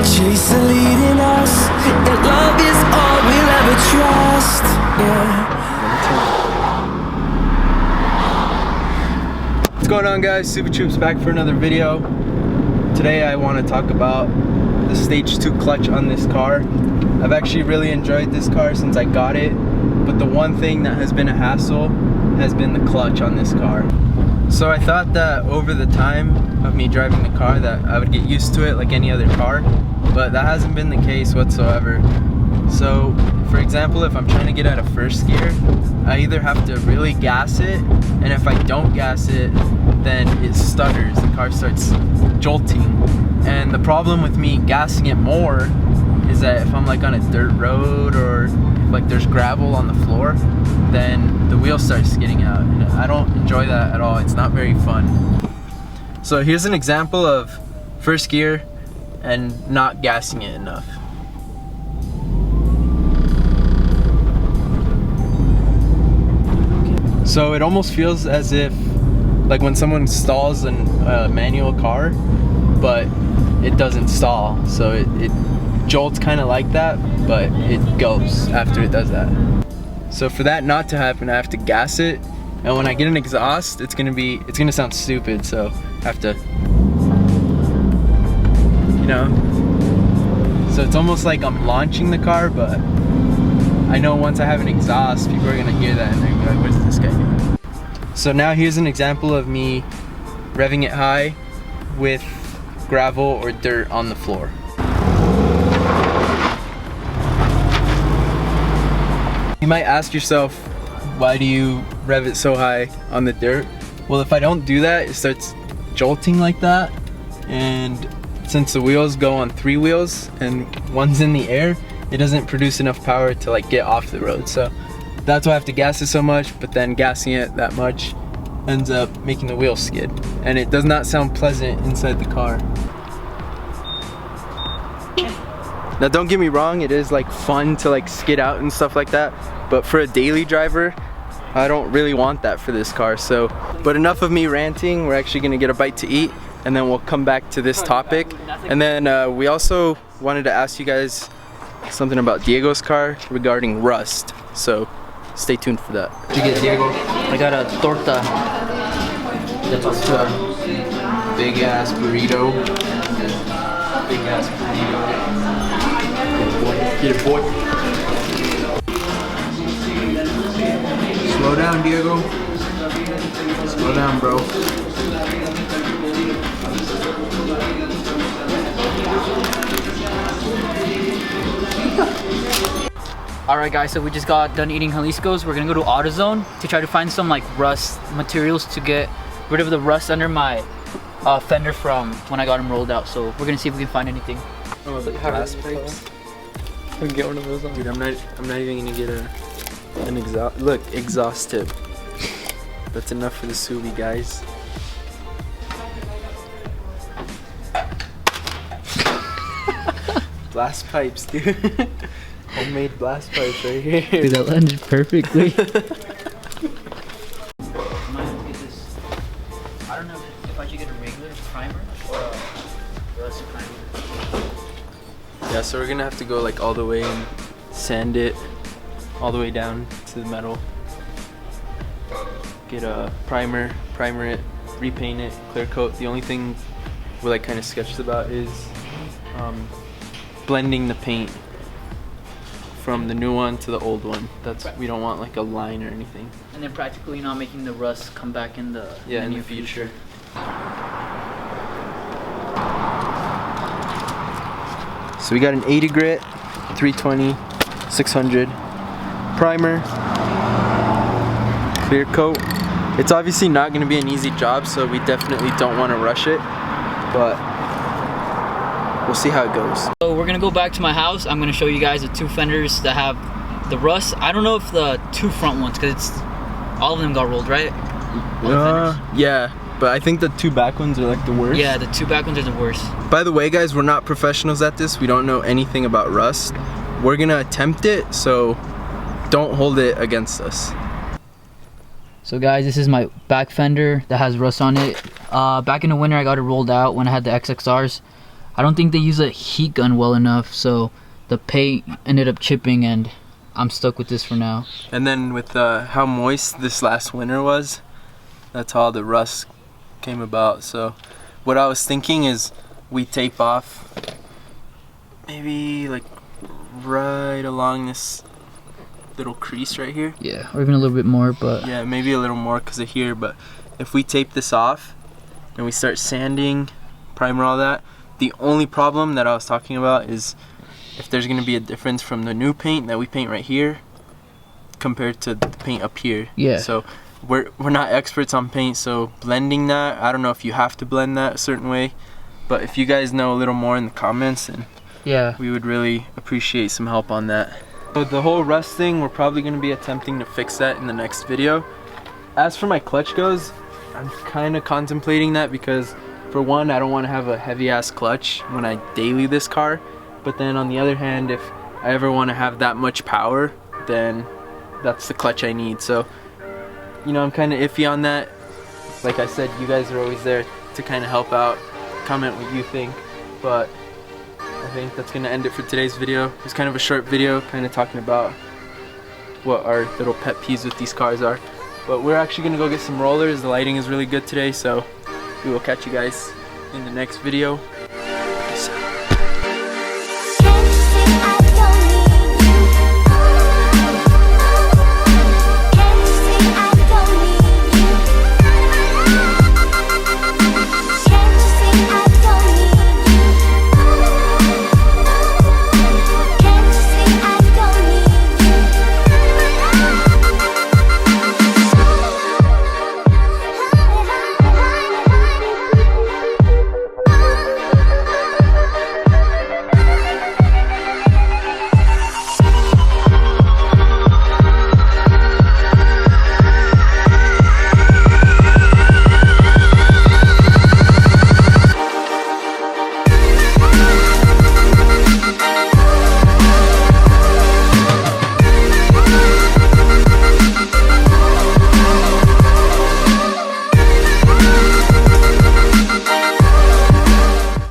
chase the leading us, and love is all we'll ever trust. Yeah. What's going on, guys? Super Troops back for another video. Today I want to talk about the Stage 2 clutch on this car. I've actually really enjoyed this car since I got it, but the one thing that has been a hassle has been the clutch on this car. So I thought that over the time of me driving the car that I would get used to it like any other car, but that hasn't been the case whatsoever. So for example, if I'm trying to get out of first gear, I either have to really gas it, and if I don't gas it, then it stutters, the car starts jolting. And the problem with me gassing it more is that if I'm like on a dirt road or if like there's gravel on the floor, then the wheel starts skidding out, and I don't enjoy that at all. It's not very fun. So here's an example of first gear and not gassing it enough. So it almost feels as if like when someone stalls a manual car, but it doesn't stall. So it jolts kind of like that, but it goes after it does that. So for that not to happen, I have to gas it, and when I get an exhaust, it's gonna sound stupid. So I have to, you know. So it's almost like I'm launching the car, but I know once I have an exhaust, people are gonna hear that and they're gonna be like, "What's this guy doing?" So now here's an example of me revving it high with gravel or dirt on the floor. You might ask yourself, why do you rev it so high on the dirt? Well, if I don't do that, it starts jolting like that, and since the wheels go on 3 wheels and one's in the air, it doesn't produce enough power to like get off the road. So that's why I have to gas it so much, but then gassing it that much ends up making the wheels skid, and it does not sound pleasant inside the car. Now don't get me wrong, it is like fun to like skid out and stuff like that, but for a daily driver, I don't really want that for this car. So, but enough of me ranting, we're actually gonna get a bite to eat, and then we'll come back to this topic. And then we also wanted to ask you guys something about Diego's car regarding rust, so stay tuned for that. What did you get, Diego? I got a torta. Big ass burrito. Big ass burrito. Get it, boy. Slow down, Diego. Slow down, bro. Alright guys, so we just got done eating Jalisco's. We're gonna go to AutoZone to try to find some like rust materials to get rid of the rust under my fender from when I got them rolled out. So we're gonna see if we can find anything. Oh, the glass pipes. I'm gonna get one of those on. Dude, I'm not even gonna get an exhaust. Look, exhaust tip. That's enough for the Subi, guys. Blast pipes, dude. Homemade blast pipes right here. Dude, that landed perfectly. I don't know if I should get a regular primer or a rust primer. Yeah, so we're gonna have to go like all the way and sand it all the way down to the metal. Get a primer it, repaint it, clear coat. The only thing we're like kind of sketched about is blending the paint from the new one to the old one. We don't want like a line or anything. And then practically not making the rust come back in the near future. So we got an 80 grit, 320, 600 primer, clear coat. It's obviously not going to be an easy job, so we definitely don't want to rush it, but we'll see how it goes. So we're gonna go back to my house. I'm gonna show you guys the 2 fenders that have the rust. I don't know if the 2 front ones, because all of them got rolled, right? Yeah, but I think the 2 back ones are like the worst. Yeah, the 2 back ones are the worst. By the way, guys, we're not professionals at this. We don't know anything about rust. We're gonna attempt it, so don't hold it against us. So guys, this is my back fender that has rust on it. Back in the winter I got it rolled out when I had the XXRs. I don't think they use a heat gun well enough, so the paint ended up chipping, and I'm stuck with this for now. And then with how moist this last winter was, that's how the rust came about. So what I was thinking is we tape off maybe like right along this little crease right here. Yeah, or even a little bit more, but yeah, maybe a little more because of here. But if we tape this off and we start sanding, primer, all that, the only problem that I was talking about is if there's going to be a difference from the new paint that we paint right here compared to the paint up here. Yeah. So we're not experts on paint, so blending that, I don't know if you have to blend that a certain way, but if you guys know a little more in the comments, then yeah, we would really appreciate some help on that. So the whole rust thing, we're probably going to be attempting to fix that in the next video. As for my clutch goes, I'm kind of contemplating that because for one, I don't want to have a heavy ass clutch when I daily this car, but then on the other hand, if I ever want to have that much power, then that's the clutch I need. So, you know, I'm kind of iffy on that. Like I said, you guys are always there to kind of help out, comment what you think, but I think that's going to end it for today's video. It's kind of a short video, kind of talking about what our little pet peeves with these cars are. But we're actually going to go get some rollers. The lighting is really good today, so we will catch you guys in the next video.